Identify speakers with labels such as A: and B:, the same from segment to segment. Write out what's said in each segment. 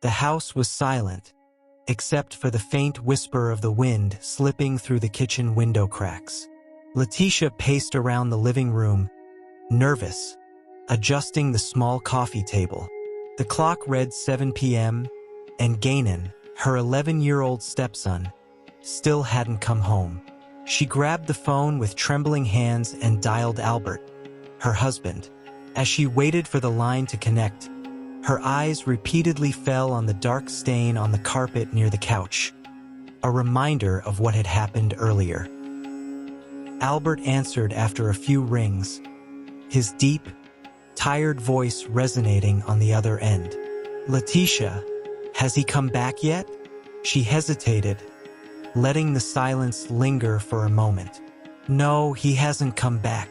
A: The house was silent, except for the faint whisper of the wind slipping through the kitchen window cracks. Letitia paced around the living room, nervous, adjusting the small coffee table. The clock read 7 p.m., and Gainan, her 11-year-old stepson, still hadn't come home. She grabbed the phone with trembling hands and dialed Albert, her husband. As she waited for the line to connect, her eyes repeatedly fell on the dark stain on the carpet near the couch, a reminder of what had happened earlier. Albert answered after a few rings, his deep, tired voice resonating on the other end. "Letitia, has he come back yet?" She hesitated, letting the silence linger for a moment. "No, he hasn't come back.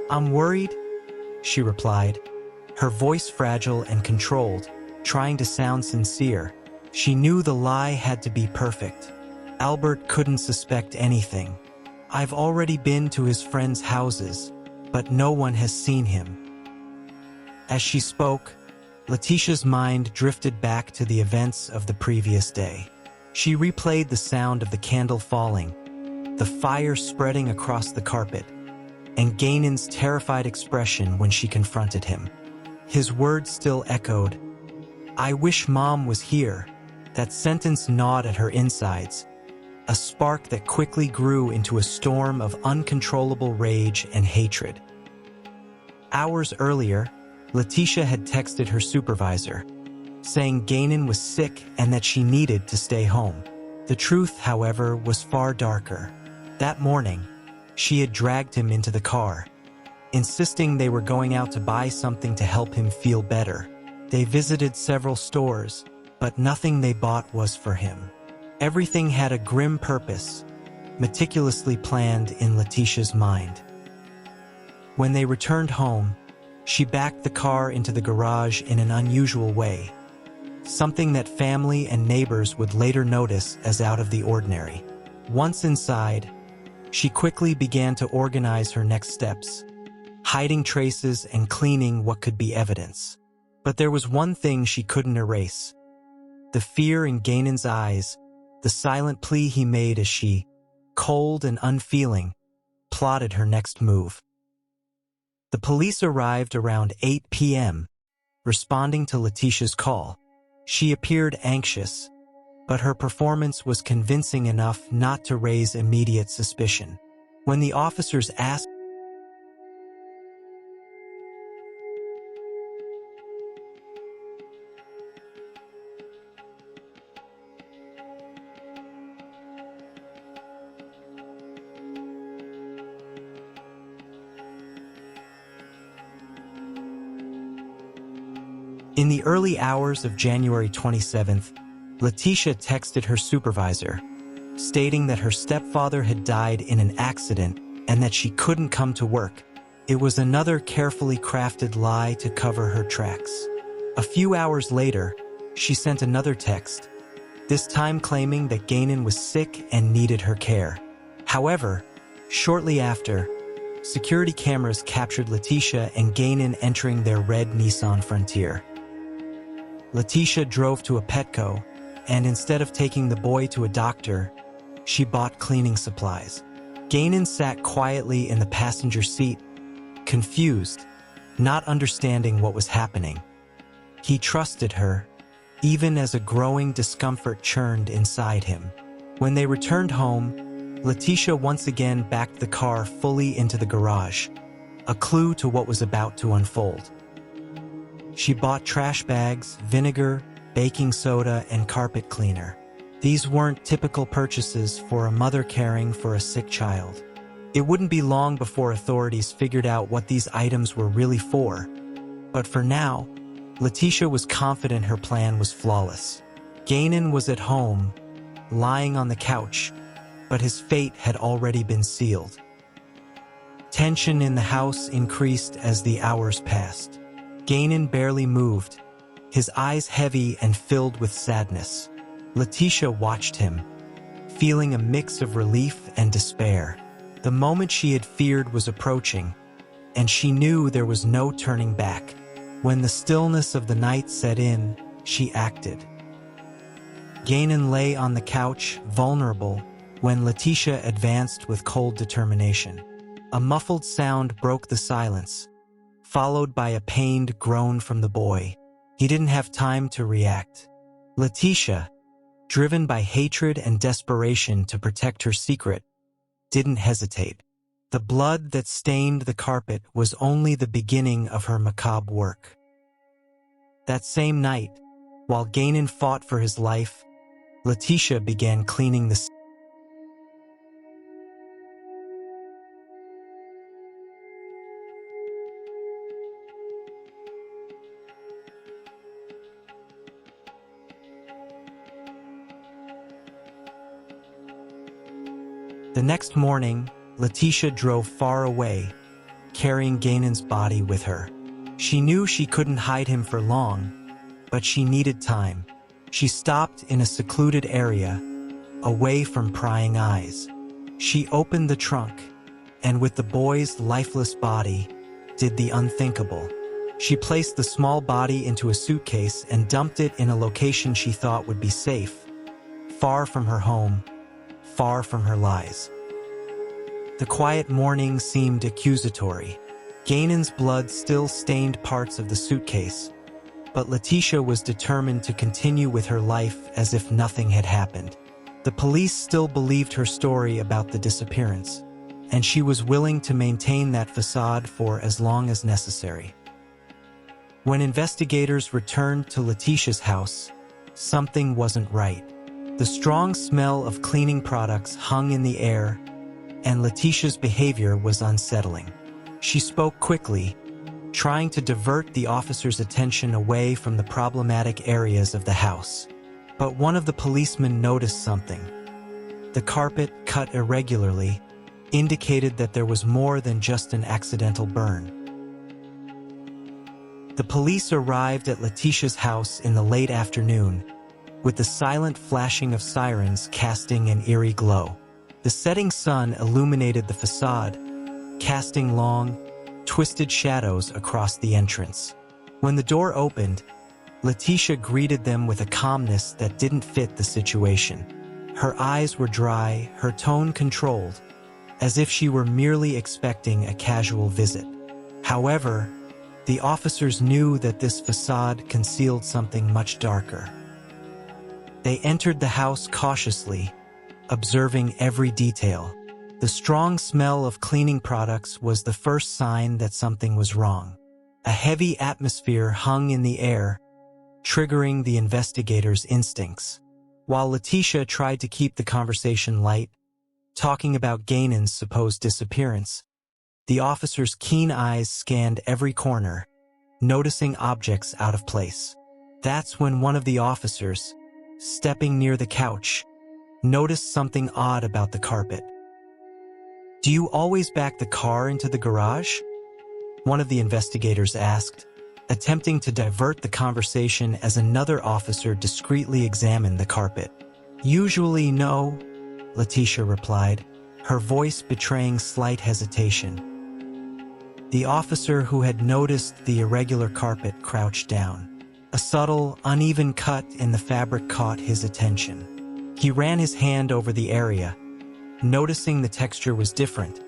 A: I'm worried," she replied, her voice fragile and controlled, trying to sound sincere. She knew the lie had to be perfect. Albert couldn't suspect anything. "I've already been to his friends' houses, but no one has seen him." As she spoke, Letitia's mind drifted back to the events of the previous day. She replayed the sound of the candle falling, the fire spreading across the carpet, and Gainan's terrified expression when she confronted him. His words still echoed. "I wish Mom was here." That sentence gnawed at her insides, a spark that quickly grew into a storm of uncontrollable rage and hatred. Hours earlier, Letitia had texted her supervisor, saying Gainan was sick and that she needed to stay home. The truth, however, was far darker. That morning, she had dragged him into the car, insisting they were going out to buy something to help him feel better. They visited several stores, but nothing they bought was for him. Everything had a grim purpose, meticulously planned in Letitia's mind. When they returned home, she backed the car into the garage in an unusual way, something that family and neighbors would later notice as out of the ordinary. Once inside, she quickly began to organize her next steps, hiding traces and cleaning what could be evidence. But there was one thing she couldn't erase: the fear in Gainan's eyes, the silent plea he made as she, cold and unfeeling, plotted her next move. The police arrived around 8 p.m., responding to Letitia's call. She appeared anxious, but her performance was convincing enough not to raise immediate suspicion. When the officers asked in the early hours of January 27th, Letitia texted her supervisor, stating that her stepfather had died in an accident and that she couldn't come to work. It was another carefully crafted lie to cover her tracks. A few hours later, she sent another text, this time claiming that Gainan was sick and needed her care. However, shortly after, security cameras captured Letitia and Gainan entering their red Nissan Frontier. Letitia drove to a Petco, and instead of taking the boy to a doctor, she bought cleaning supplies. Gainan sat quietly in the passenger seat, confused, not understanding what was happening. He trusted her, even as a growing discomfort churned inside him. When they returned home, Letitia once again backed the car fully into the garage, a clue to what was about to unfold. She bought trash bags, vinegar, baking soda, and carpet cleaner. These weren't typical purchases for a mother caring for a sick child. It wouldn't be long before authorities figured out what these items were really for. But for now, Letitia was confident her plan was flawless. Gainan was at home, lying on the couch, but his fate had already been sealed. Tension in the house increased as the hours passed. Gainan barely moved, his eyes heavy and filled with sadness. Letitia watched him, feeling a mix of relief and despair. The moment she had feared was approaching, and she knew there was no turning back. When the stillness of the night set in, she acted. Guénon lay on the couch, vulnerable, when Letitia advanced with cold determination. A muffled sound broke the silence, followed by a pained groan from the boy. He didn't have time to react. Letitia, driven by hatred and desperation to protect her secret, didn't hesitate. The blood that stained the carpet was only the beginning of her macabre work. That same night, while Guénon fought for his life, Letitia began cleaning the The next morning, Letitia drove far away, carrying Guénon's body with her. She knew she couldn't hide him for long, but she needed time. She stopped in a secluded area, away from prying eyes. She opened the trunk, and with the boy's lifeless body, did the unthinkable. She placed the small body into a suitcase and dumped it in a location she thought would be safe, far from her home, far from her lies. The quiet morning seemed accusatory. Guénon's blood still stained parts of the suitcase, but Letitia was determined to continue with her life as if nothing had happened. The police still believed her story about the disappearance, and she was willing to maintain that facade for as long as necessary. When investigators returned to Letitia's house, something wasn't right. The strong smell of cleaning products hung in the air, and Letitia's behavior was unsettling. She spoke quickly, trying to divert the officers' attention away from the problematic areas of the house. But one of the policemen noticed something. The carpet, cut irregularly, indicated that there was more than just an accidental burn. The police arrived at Letitia's house in the late afternoon, with the silent flashing of sirens casting an eerie glow. The setting sun illuminated the facade, casting long, twisted shadows across the entrance. When the door opened, Letitia greeted them with a calmness that didn't fit the situation. Her eyes were dry, her tone controlled, as if she were merely expecting a casual visit. However, the officers knew that this facade concealed something much darker. They entered the house cautiously, observing every detail. The strong smell of cleaning products was the first sign that something was wrong. A heavy atmosphere hung in the air, triggering the investigators' instincts. While Letitia tried to keep the conversation light, talking about Guénon's supposed disappearance, the officers' keen eyes scanned every corner, noticing objects out of place. That's when one of the officers, stepping near the couch, noticed something odd about the carpet. "Do you always back the car into the garage?" one of the investigators asked, attempting to divert the conversation as another officer discreetly examined the carpet. "Usually no," Letitia replied, her voice betraying slight hesitation. The officer who had noticed the irregular carpet crouched down. A subtle, uneven cut in the fabric caught his attention. He ran his hand over the area, noticing the texture was different,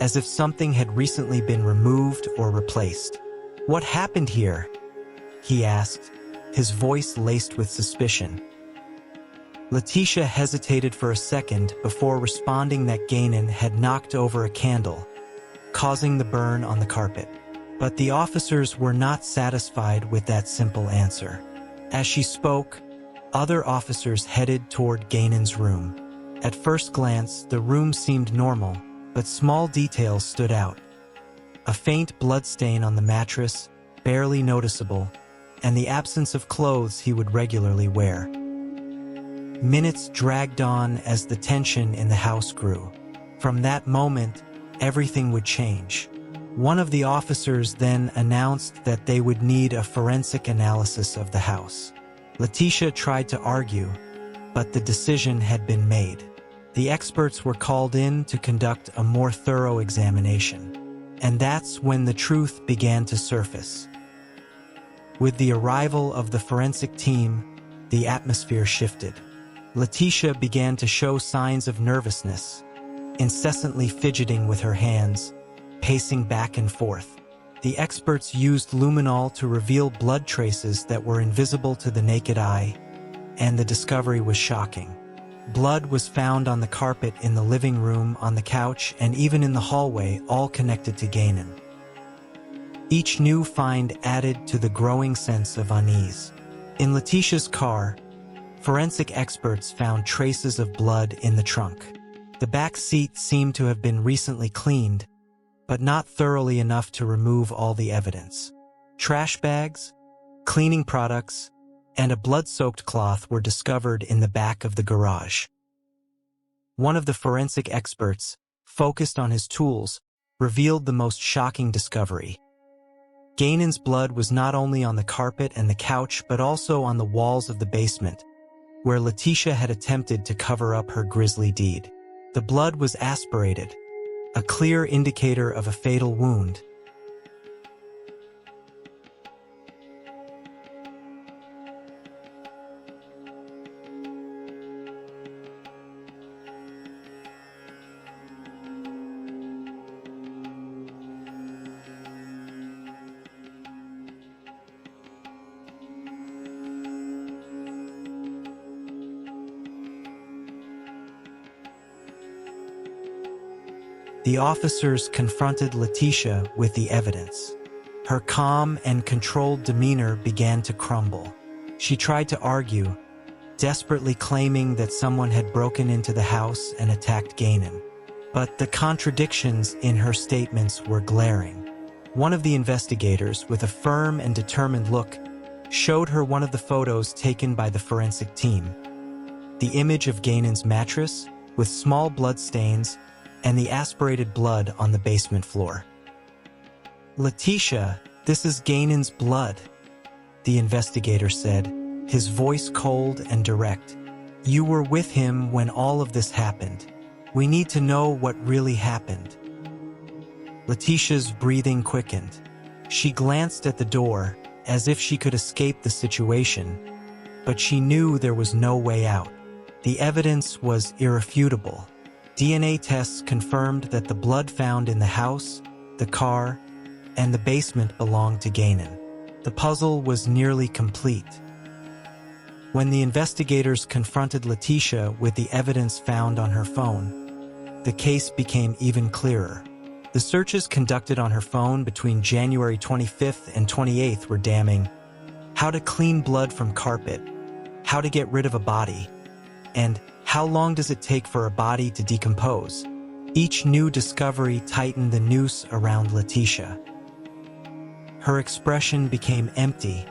A: as if something had recently been removed or replaced. "What happened here?" he asked, his voice laced with suspicion. Letitia hesitated for a second before responding that Guénon had knocked over a candle, causing the burn on the carpet. But the officers were not satisfied with that simple answer. As she spoke, other officers headed toward Guénon's room. At first glance, the room seemed normal, but small details stood out. A faint bloodstain on the mattress, barely noticeable, and the absence of clothes he would regularly wear. Minutes dragged on as the tension in the house grew. From that moment, everything would change. One of the officers then announced that they would need a forensic analysis of the house. Letitia tried to argue, but the decision had been made. The experts were called in to conduct a more thorough examination. And that's when the truth began to surface. With the arrival of the forensic team, the atmosphere shifted. Letitia began to show signs of nervousness, incessantly fidgeting with her hands, pacing back and forth. The experts used luminol to reveal blood traces that were invisible to the naked eye, and the discovery was shocking. Blood was found on the carpet in the living room, on the couch, and even in the hallway, all connected to Gainan. Each new find added to the growing sense of unease. In Letitia's car, forensic experts found traces of blood in the trunk. The back seat seemed to have been recently cleaned, but not thoroughly enough to remove all the evidence. Trash bags, cleaning products, and a blood-soaked cloth were discovered in the back of the garage. One of the forensic experts, focused on his tools, revealed the most shocking discovery. Gainan's blood was not only on the carpet and the couch but also on the walls of the basement, where Letitia had attempted to cover up her grisly deed. The blood was aspirated, a clear indicator of a fatal wound. The officers confronted Letitia with the evidence. Her calm and controlled demeanor began to crumble. She tried to argue, desperately claiming that someone had broken into the house and attacked Gainan. But the contradictions in her statements were glaring. One of the investigators, with a firm and determined look, showed her one of the photos taken by the forensic team. The image of Gainan's mattress, with small blood stains, and the aspirated blood on the basement floor. "Letitia, this is Gainan's blood," the investigator said, his voice cold and direct. "You were with him when all of this happened. We need to know what really happened." Letitia's breathing quickened. She glanced at the door, as if she could escape the situation, but she knew there was no way out. The evidence was irrefutable. DNA tests confirmed that the blood found in the house, the car, and the basement belonged to Gainan. The puzzle was nearly complete. When the investigators confronted Letitia with the evidence found on her phone, the case became even clearer. The searches conducted on her phone between January 25th and 28th were damning. How to clean blood from carpet, how to get rid of a body, and how long does it take for a body to decompose? Each new discovery tightened the noose around Letitia. Her expression became empty,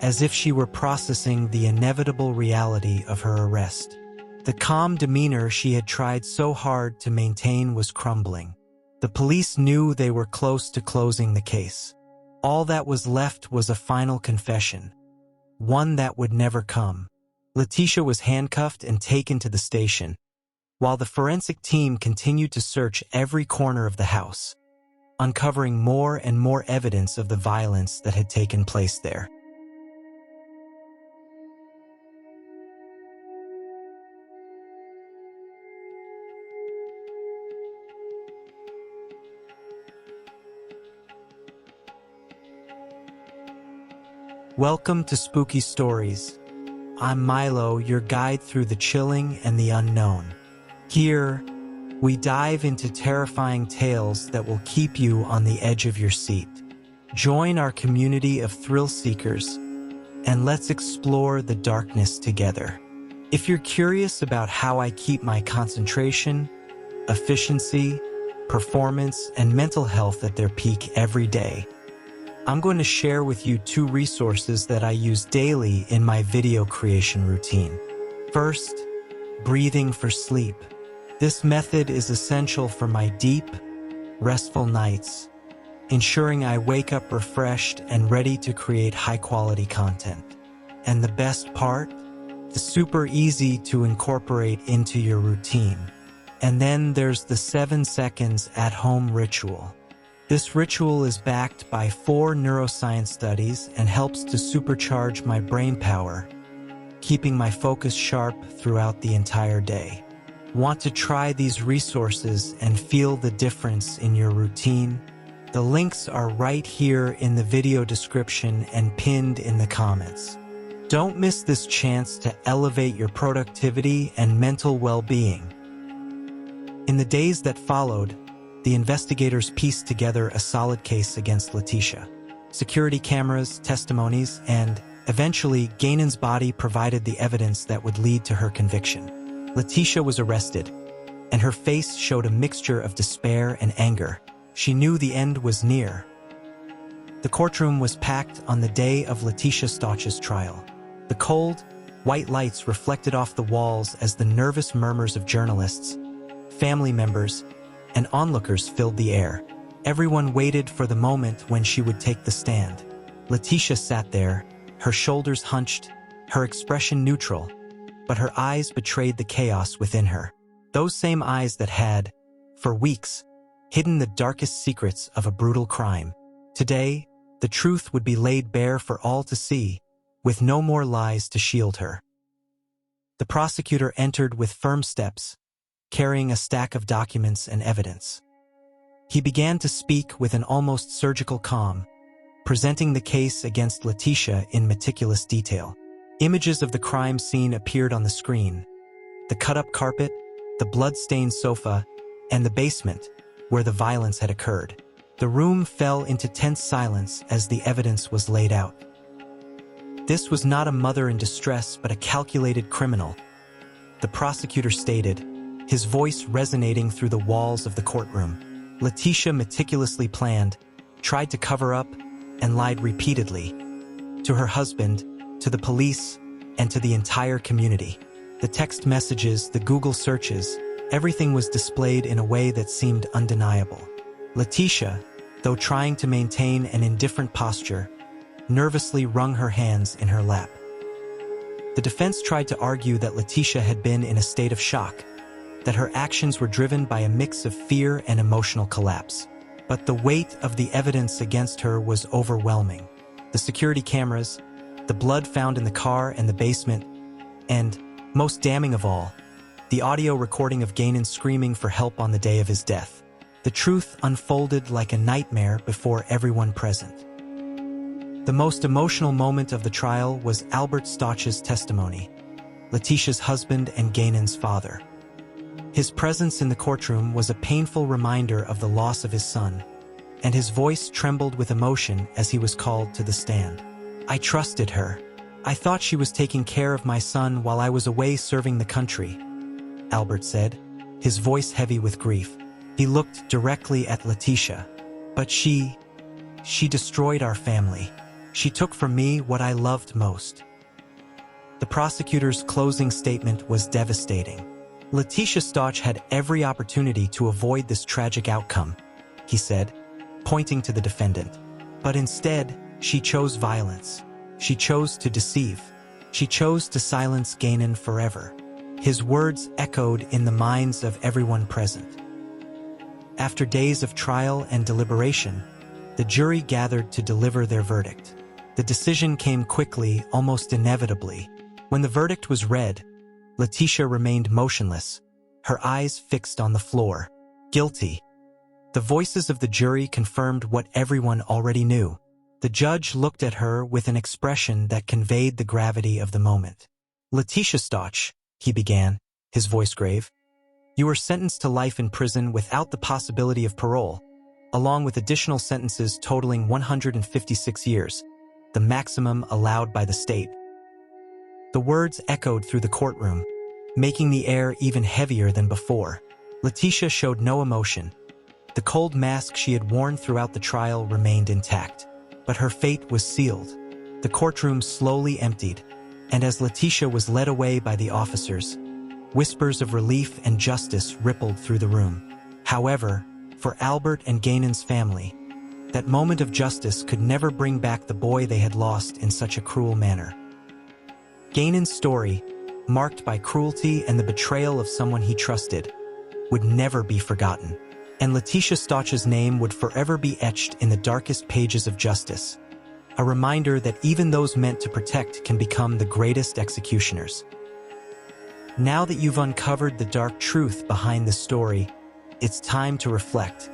A: as if she were processing the inevitable reality of her arrest. The calm demeanor she had tried so hard to maintain was crumbling. The police knew they were close to closing the case. All that was left was a final confession, one that would never come. Letitia was handcuffed and taken to the station, while the forensic team continued to search every corner of the house, uncovering more and more evidence of the violence that had taken place there. Welcome to Spooky Stories. I'm Milo, your guide through the chilling and the unknown. Here, we dive into terrifying tales that will keep you on the edge of your seat. Join our community of thrill seekers, and let's explore the darkness together. If you're curious about how I keep my concentration, efficiency, performance, and mental health at their peak every day, I'm going to share with you 2 resources that I use daily in my video creation routine. First, breathing for sleep. This method is essential for my deep, restful nights, ensuring I wake up refreshed and ready to create high-quality content. And the best part? It's super easy to incorporate into your routine. And then there's the 7 seconds at-home ritual. This ritual is backed by 4 neuroscience studies and helps to supercharge my brain power, keeping my focus sharp throughout the entire day. Want to try these resources and feel the difference in your routine? The links are right here in the video description and pinned in the comments. Don't miss this chance to elevate your productivity and mental well-being. In the days that followed, the investigators pieced together a solid case against Letitia. Security cameras, testimonies, and, eventually, Gainon's body provided the evidence that would lead to her conviction. Letitia was arrested, and her face showed a mixture of despair and anger. She knew the end was near. The courtroom was packed on the day of Letitia Stotch's trial. The cold, white lights reflected off the walls as the nervous murmurs of journalists, family members, and onlookers filled the air. Everyone waited for the moment when she would take the stand. Letitia sat there, her shoulders hunched, her expression neutral, but her eyes betrayed the chaos within her. Those same eyes that had, for weeks, hidden the darkest secrets of a brutal crime. Today, the truth would be laid bare for all to see, with no more lies to shield her. The prosecutor entered with firm steps, carrying a stack of documents and evidence. He began to speak with an almost surgical calm, presenting the case against Letitia in meticulous detail. Images of the crime scene appeared on the screen: the cut-up carpet, the blood-stained sofa, and the basement, where the violence had occurred. The room fell into tense silence as the evidence was laid out. This was not a mother in distress, but a calculated criminal, the prosecutor stated, his voice resonating through the walls of the courtroom. Letitia meticulously planned, tried to cover up, and lied repeatedly. To her husband, to the police, and to the entire community. The text messages, the Google searches, everything was displayed in a way that seemed undeniable. Letitia, though trying to maintain an indifferent posture, nervously wrung her hands in her lap. The defense tried to argue that Letitia had been in a state of shock, that her actions were driven by a mix of fear and emotional collapse. But the weight of the evidence against her was overwhelming. The security cameras, the blood found in the car and the basement, and, most damning of all, the audio recording of Gainon screaming for help on the day of his death. The truth unfolded like a nightmare before everyone present. The most emotional moment of the trial was Albert Stotch's testimony, Letitia's husband and Gainon's father. His presence in the courtroom was a painful reminder of the loss of his son, and his voice trembled with emotion as he was called to the stand. "I trusted her. I thought she was taking care of my son while I was away serving the country," Albert said, his voice heavy with grief. He looked directly at Letitia. "But she destroyed our family. She took from me what I loved most." The prosecutor's closing statement was devastating. Letitia Stotch had every opportunity to avoid this tragic outcome, he said, pointing to the defendant. But instead, she chose violence. She chose to deceive. She chose to silence Gainon forever. His words echoed in the minds of everyone present. After days of trial and deliberation, the jury gathered to deliver their verdict. The decision came quickly, almost inevitably. When the verdict was read, Letitia remained motionless, her eyes fixed on the floor. Guilty. The voices of the jury confirmed what everyone already knew. The judge looked at her with an expression that conveyed the gravity of the moment. "Letitia Stotch," he began, his voice grave, "you were sentenced to life in prison without the possibility of parole, along with additional sentences totaling 156 years, the maximum allowed by the state." The words echoed through the courtroom, making the air even heavier than before. Letitia showed no emotion. The cold mask she had worn throughout the trial remained intact. But her fate was sealed. The courtroom slowly emptied, and as Letitia was led away by the officers, whispers of relief and justice rippled through the room. However, for Albert and Gainon's family, that moment of justice could never bring back the boy they had lost in such a cruel manner. Gainon's story, marked by cruelty and the betrayal of someone he trusted, would never be forgotten. and Letitia Stotch's name would forever be etched in the darkest pages of justice. A reminder that even those meant to protect can become the greatest executioners. Now that you've uncovered the dark truth behind the story, it's time to reflect.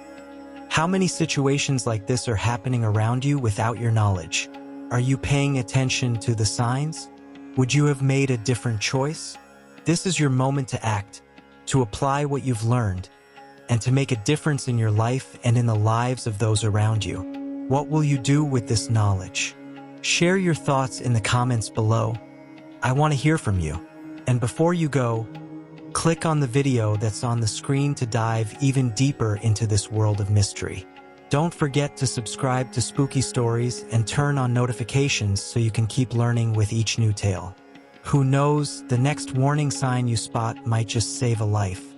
A: How many situations like this are happening around you without your knowledge? Are you paying attention to the signs? Would you have made a different choice? This is your moment to act, to apply what you've learned, and to make a difference in your life and in the lives of those around you. What will you do with this knowledge? Share your thoughts in the comments below. I want to hear from you. And before you go, click on the video that's on the screen to dive even deeper into this world of mystery. Don't forget to subscribe to Spooky Stories and turn on notifications so you can keep learning with each new tale. Who knows, the next warning sign you spot might just save a life.